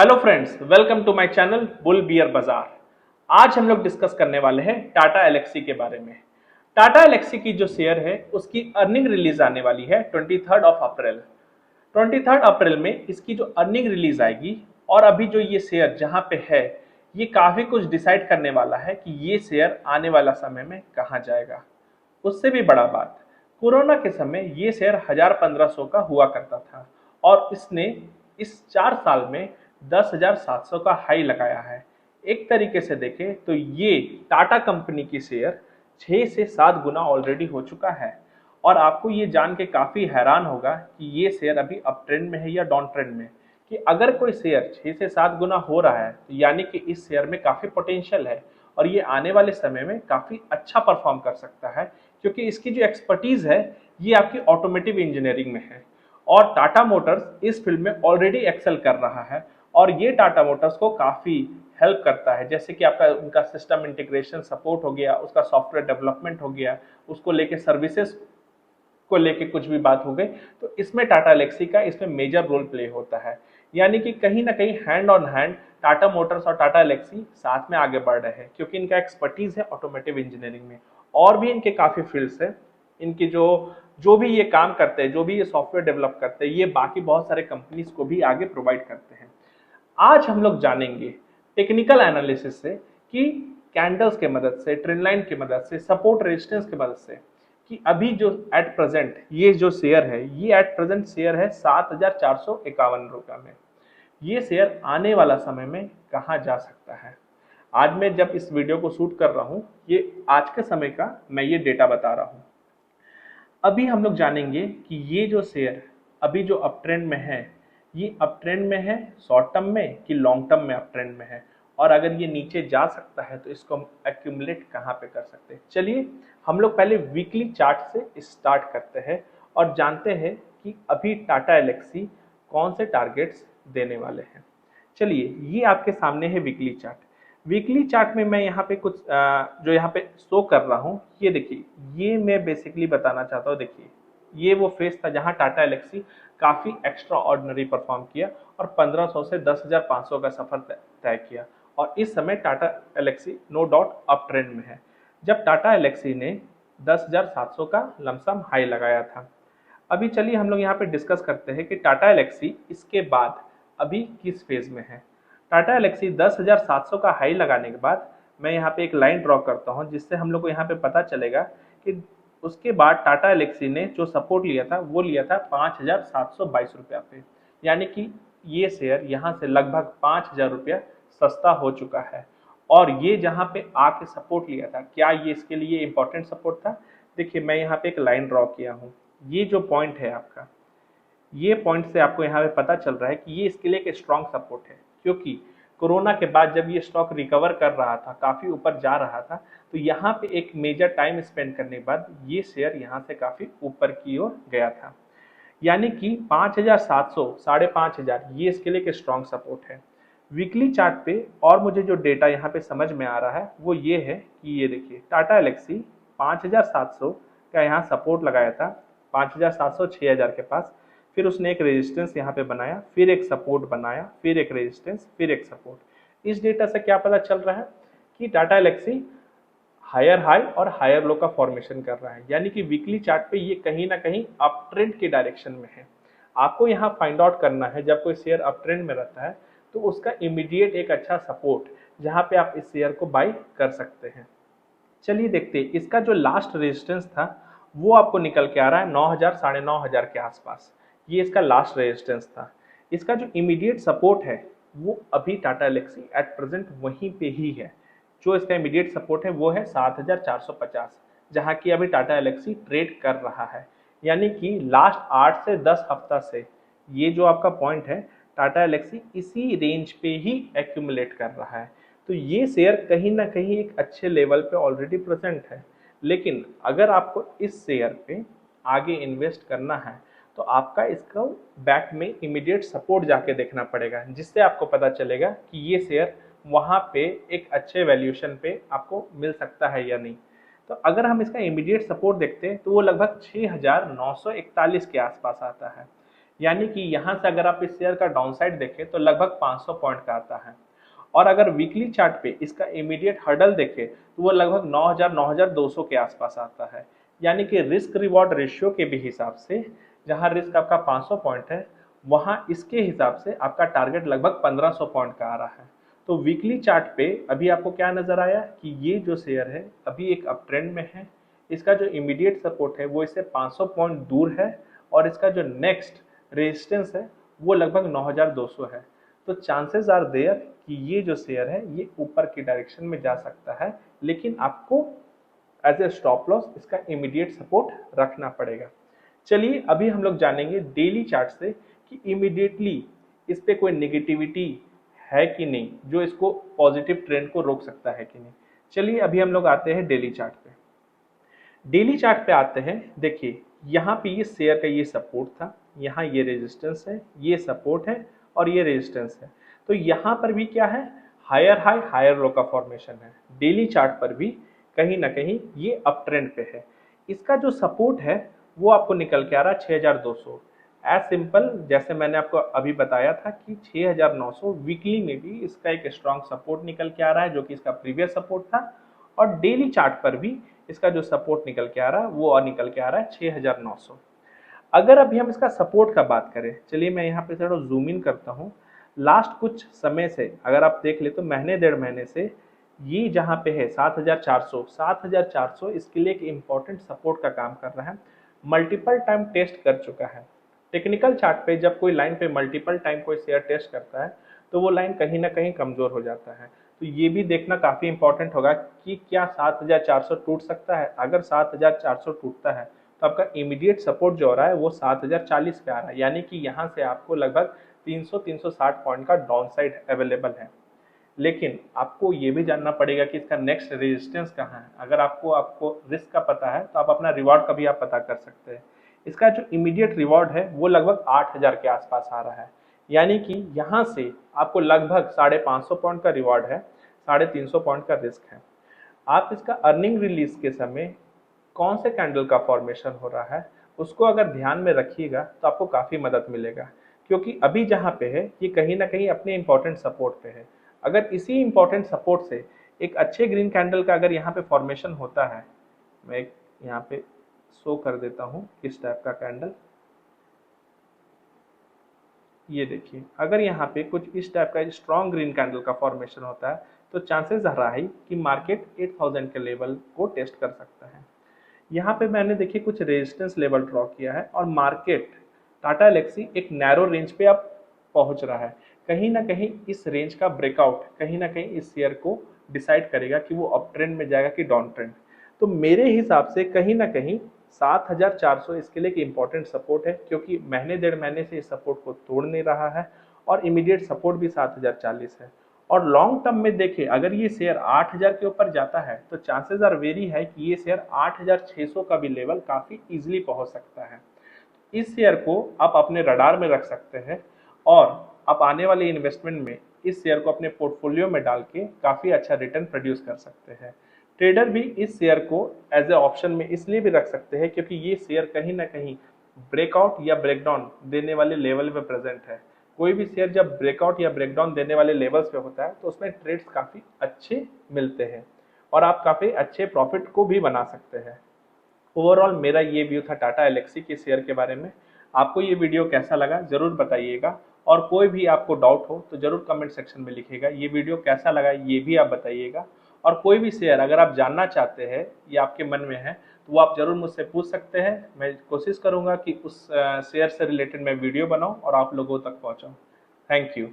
Hello friends, welcome to my channel bull bear बाजार। आज हम लोग डिस्कस करने वाले हैं टाटा एलेक्सी के बारे में। टाटा एलेक्सी की जो शेयर है उसकी अर्निंग रिलीज आने वाली है 23 अप्रैल। 23 अप्रैल में इसकी जो अर्निंग रिलीज आएगी और अभी जो ये शेयर जहां पे है ये काफी कुछ डिसाइड करने वाला है कि ये शेयर आने वाला समय में कहाँ जाएगा। उससे भी बड़ा बात, कोरोना के समय ये शेयर 1000-1500 का हुआ करता था और इसने इस 4 साल में 10,700 का हाई लगाया है। एक तरीके से देखें तो ये टाटा कंपनी की शेयर 6 से 7 गुना ऑलरेडी हो चुका है। और आपको ये जान के काफी हैरान होगा कि ये शेयर अभी अप ट्रेंड में है या डाउन ट्रेंड में। कि अगर कोई शेयर 6 से 7 गुना हो रहा है तो यानी कि इस शेयर में काफी पोटेंशियल है और ये आने वाले समय में काफी अच्छा परफॉर्म कर सकता है, क्योंकि इसकी जो एक्सपर्टीज है ये आपकी ऑटोमेटिव इंजीनियरिंग में है और टाटा मोटर्स इस फील्ड में ऑलरेडी एक्सेल कर रहा है। और ये टाटा मोटर्स को काफी हेल्प करता है, जैसे कि आपका उनका सिस्टम इंटीग्रेशन सपोर्ट हो गया, उसका सॉफ्टवेयर डेवलपमेंट हो गया, उसको लेके सर्विसेज को लेके कुछ भी बात हो गई, तो इसमें टाटा एलेक्सी का इसमें मेजर रोल प्ले होता है। यानी कि कहीं ना कहीं hand on hand Tata Motors और टाटा एलेक्सी साथ में आगे बढ़ रहे हैं, क्योंकि इनका एक्सपर्टीज है ऑटोमेटिव इंजीनियरिंग में। और भी इनके काफी फील्ड्स है। इनकी जो जो भी ये काम करते हैं, जो भी ये सॉफ्टवेयर डेवलप करते हैं, ये बाकी बहुत सारे कंपनीज को भी आगे प्रोवाइड करते हैं। आज हम लोग जानेंगे टेक्निकल एनालिसिस से कि कैंडल्स के मदद से, ट्रेंड लाइन की मदद से, सपोर्ट रेजिस्टेंस की मदद से, कि अभी जो एट प्रेजेंट ये जो शेयर है, ये एट प्रेजेंट शेयर है 7,451 रुपये में। ये शेयर आने वाला समय में कहाँ जा सकता है। आज मैं जब इस वीडियो को शूट कर रहा हूँ, ये आज के समय का मैं ये डेटा बता रहा हूँ। अभी हम लोग जानेंगे कि ये जो शेयर अभी जो अप ट्रेंड में है, ये अप ट्रेंड में है शॉर्ट टर्म में कि लॉन्ग टर्म में अप ट्रेंड में है, और अगर ये नीचे जा सकता है तो इसको हम एक्यूमुलेट कहाँ पे कर सकते हैं। चलिए हम लोग पहले वीकली चार्ट से स्टार्ट करते हैं और जानते हैं कि अभी टाटा एलेक्सी कौन से टारगेट्स देने वाले हैं। चलिए, ये आपके सामने है वीकली चार्ट। वीकली चार्ट में मैं यहाँ पे कुछ जो यहाँ पे शो कर रहा हूँ, ये देखिए, ये मैं बेसिकली बताना चाहता हूँ। देखिए, ये वो फेज था जहाँ टाटा एलेक्सी काफ़ी एक्स्ट्रा ऑर्डिनरी परफॉर्म किया और 1500 से 10,500 का सफर तय किया, और इस समय Tata Elxsi no doubt up trend में है। जब टाटा एलेक्सी ने 10,700 का लमसम हाई लगाया था। अभी चलिए हम लोग यहाँ पे डिस्कस करते हैं कि टाटा एलेक्सी इसके बाद अभी किस फेज में है। टाटा एलेक्सी 10,700 का हाई लगाने के बाद मैं यहाँ पे एक लाइन ड्रॉ करता हूँ, जिससे हम लोग को यहाँ पे पता चलेगा कि उसके बाद टाटा एलेक्सी ने जो सपोर्ट लिया था वो लिया था 5,722 रुपया पे। यानी कि ये शेयर यहाँ से लगभग 5,000 रुपया सस्ता हो चुका है। और ये जहाँ पे आके सपोर्ट लिया था, क्या ये इसके लिए इंपॉर्टेंट सपोर्ट था? देखिए, मैं यहाँ पे एक लाइन ड्रॉ किया हूँ। ये जो पॉइंट है आपका, ये पॉइंट से आपको यहाँ पे पता चल रहा है कि ये इसके लिए एक स्ट्रॉन्ग सपोर्ट है, क्योंकि कोरोना के बाद जब ये स्टॉक रिकवर कर रहा था, काफ़ी ऊपर जा रहा था, तो यहाँ पे एक मेजर टाइम स्पेंड करने के बाद ये शेयर यहाँ से काफ़ी ऊपर की ओर गया था। यानी कि 5,700, 5,500 ये इसके लिए एक स्ट्रॉन्ग सपोर्ट है। वीकली चार्ट पे और मुझे जो डेटा यहाँ पे समझ में आ रहा है वो ये है कि ये देखिए, टाटा एलेक्सी 5,700 का यहाँ सपोर्ट लगाया था, 5,700 6,000 के पास। फिर उसने एक रेजिस्टेंस यहाँ पे बनाया, फिर एक सपोर्ट बनाया, फिर एक रेजिस्टेंस, फिर एक सपोर्ट। इस डेटा से क्या पता चल रहा है कि टाटा एलेक्सी हायर हाई और हायर लो का फॉर्मेशन कर रहा है। यानी कि वीकली चार्ट पे ये कहीं ना कहीं अप ट्रेंड के डायरेक्शन में है। आपको यहाँ फाइंड आउट करना है, जब कोई शेयर अप ट्रेंड में रहता है तो उसका इमीडिएट एक अच्छा सपोर्ट जहाँ पे आप इस शेयर को बाई कर सकते हैं। चलिए देखते हैं, इसका जो लास्ट रेजिस्टेंस था वो आपको निकल के आ रहा है 9,000 9,500 के आसपास। ये इसका लास्ट रेजिस्टेंस था। इसका जो इमीडिएट सपोर्ट है वो अभी टाटा एलेक्सी एट प्रेजेंट वहीं पे ही है। जो इसका इमीडिएट सपोर्ट है वो है 7,450, जहाँ की अभी टाटा एलेक्सी ट्रेड कर रहा है। यानी कि लास्ट 8 से 10 हफ्ता से ये जो आपका पॉइंट है, टाटा एलेक्सी इसी रेंज पे ही एक्यूमुलेट कर रहा है। तो ये शेयर कहीं ना कहीं एक अच्छे लेवल पे ऑलरेडी प्रेजेंट है। लेकिन अगर आपको इस शेयर पे आगे इन्वेस्ट करना है तो आपका इसका बैक में इमीडिएट सपोर्ट जाके देखना पड़ेगा, जिससे आपको पता चलेगा कि ये शेयर वहाँ पे एक अच्छे वैल्यूएशन पे आपको मिल सकता है या नहीं। तो अगर हम इसका इमीडिएट सपोर्ट देखते हैं तो वो लगभग 6,941 के आसपास आता है। यानी कि यहाँ से अगर आप इस शेयर का डाउनसाइड देखें तो लगभग 500 पॉइंट का आता है। और अगर वीकली चार्ट पे इसका इमीडिएट हर्डल देखें तो वो लगभग 9000 9200 के आसपास आता है। यानी कि रिस्क रिवॉर्ड रेशियो के भी हिसाब से जहाँ रिस्क आपका 500 पॉइंट है, वहाँ इसके हिसाब से आपका टारगेट लगभग 1500 पॉइंट का आ रहा है। तो वीकली चार्ट पे अभी आपको क्या नजर आया कि ये जो शेयर है अभी एक अप ट्रेंड में है। इसका जो इमीडिएट सपोर्ट है वो इससे 500 पॉइंट दूर है और इसका जो नेक्स्ट रेजिस्टेंस है वो लगभग 9200 है। तो चांसेस आर देयर कि ये जो शेयर है ये ऊपर की डायरेक्शन में जा सकता है, लेकिन आपको एज ए स्टॉप लॉस इसका इमीडिएट सपोर्ट रखना पड़ेगा। चलिए अभी हम लोग जानेंगे डेली चार्ट से कि इमीडिएटली इस पे कोई नेगेटिविटी है कि नहीं जो इसको पॉजिटिव ट्रेंड को रोक सकता है कि नहीं। चलिए अभी हम लोग आते हैं डेली चार्ट पे। डेली चार्ट पे आते हैं, देखिए यहाँ पे ये शेयर का ये सपोर्ट था, यहाँ ये रेजिस्टेंस है, ये सपोर्ट है और ये रेजिस्टेंस है। तो यहाँ पर भी क्या है, हायर हाई हायर लो का फॉर्मेशन है। डेली चार्ट पर भी कहीं ना कहीं ये अप ट्रेंड पे है। इसका जो सपोर्ट है वो आपको निकल के आ रहा है 6200। एज सिंपल जैसे मैंने आपको अभी बताया था कि 6900 वीकली में भी इसका एक स्ट्रॉन्ग सपोर्ट निकल के आ रहा है जो कि इसका प्रीवियस सपोर्ट था। और डेली चार्ट पर भी इसका जो सपोर्ट निकल के आ रहा है वो और निकल के आ रहा है 6900। अगर अभी हम इसका सपोर्ट का बात करें, चलिए मैं यहाँ पे थोड़ा जूम इन करता हूँ। लास्ट कुछ समय से अगर आप देख ले तो महीने डेढ़ महीने से ये जहाँ पे है 7400 इसके लिए एक इम्पॉर्टेंट सपोर्ट का काम कर रहा है। मल्टीपल टाइम टेस्ट कर चुका है। टेक्निकल चार्ट पे जब कोई लाइन पे मल्टीपल टाइम कोई शेयर टेस्ट करता है तो वो लाइन कहीं ना कहीं कमजोर हो जाता है। तो ये भी देखना काफ़ी इंपॉर्टेंट होगा कि क्या 7400 टूट सकता है। अगर 7400 टूटता है तो आपका इमीडिएट सपोर्ट जो हो रहा है वो 7040 पे आ रहा है। यानी कि यहाँ से आपको लगभग 300-360 पॉइंट का डाउन साइड अवेलेबल है। लेकिन आपको ये भी जानना पड़ेगा कि इसका नेक्स्ट रेजिस्टेंस कहाँ है। अगर आपको रिस्क का पता है तो आप अपना रिवॉर्ड का भी आप पता कर सकते हैं। इसका जो इमीडिएट रिवॉर्ड है वो लगभग 8000 के आसपास आ रहा है। यानी कि यहाँ से आपको लगभग 550 पॉइंट का रिवॉर्ड है, 350 पॉइंट का रिस्क है। आप इसका अर्निंग रिलीज के समय कौन से कैंडल का फॉर्मेशन हो रहा है उसको अगर ध्यान में रखिएगा तो आपको काफ़ी मदद मिलेगा। क्योंकि अभी जहाँ पे है ये कहीं ना कहीं अपने इंपॉर्टेंट सपोर्ट पे है। अगर इसी इंपॉर्टेंट सपोर्ट से एक अच्छे ग्रीन कैंडल का अगर यहाँ पे फॉर्मेशन होता है, मैं एक यहाँ पे शो कर देता हूँ इस टाइप का कैंडल, ये देखिए अगर यहाँ पे कुछ इस टाइप का स्ट्रॉन्ग ग्रीन कैंडल का फॉर्मेशन होता है तो चांसेस रहा है कि मार्केट 8000 के लेवल को टेस्ट कर सकता है। यहाँ पे मैंने देखिए कुछ रेजिस्टेंस लेवल ड्रॉ किया है और मार्केट टाटा एलेक्सी एक नैरो रेंज पे अब पहुंच रहा है। कहीं ना कहीं इस रेंज का ब्रेकआउट कहीं ना कहीं इस शेयर को डिसाइड करेगा कि वो अप ट्रेंड में जाएगा कि डाउन ट्रेंड। तो मेरे हिसाब से कहीं ना कहीं 7400 इसके लिए एक इम्पॉर्टेंट सपोर्ट है, क्योंकि महीने डेढ़ महीने से इस सपोर्ट को तोड़ नहीं रहा है और इमीडिएट सपोर्ट भी 7040 है। और लॉन्ग टर्म में देखें अगर ये शेयर 8000 के ऊपर जाता है तो चांसेस आर वेरी है कि ये शेयर 8600 का भी लेवल काफ़ी इजीली पहुंच सकता है। इस शेयर को आप अपने रडार में रख सकते हैं और आप आने वाले इन्वेस्टमेंट में इस शेयर को अपने पोर्टफोलियो में डाल के काफ़ी अच्छा रिटर्न प्रोड्यूस कर सकते हैं। ट्रेडर भी इस शेयर को एज ए ऑप्शन में इसलिए भी रख सकते हैं क्योंकि ये शेयर कहीं ना कहीं ब्रेकआउट या ब्रेकडाउन देने वाले लेवल पे प्रेजेंट है। कोई भी शेयर जब ब्रेकआउट या ब्रेकडाउन देने वाले लेवल्स पे होता है तो उसमें ट्रेड्स काफ़ी अच्छे मिलते हैं और आप काफ़ी अच्छे प्रॉफिट को भी बना सकते हैं। ओवरऑल मेरा ये व्यू था टाटा एलेक्सी के शेयर के बारे में। आपको ये वीडियो कैसा लगा ज़रूर बताइएगा और कोई भी आपको डाउट हो तो ज़रूर कमेंट सेक्शन में लिखिएगा। ये वीडियो कैसा लगा ये भी आप बताइएगा और कोई भी शेयर अगर आप जानना चाहते हैं या आपके मन में है तो वो आप ज़रूर मुझसे पूछ सकते हैं। मैं कोशिश करूँगा कि उस शेयर से रिलेटेड मैं वीडियो बनाऊँ और आप लोगों तक पहुँचाऊँ। Thank you.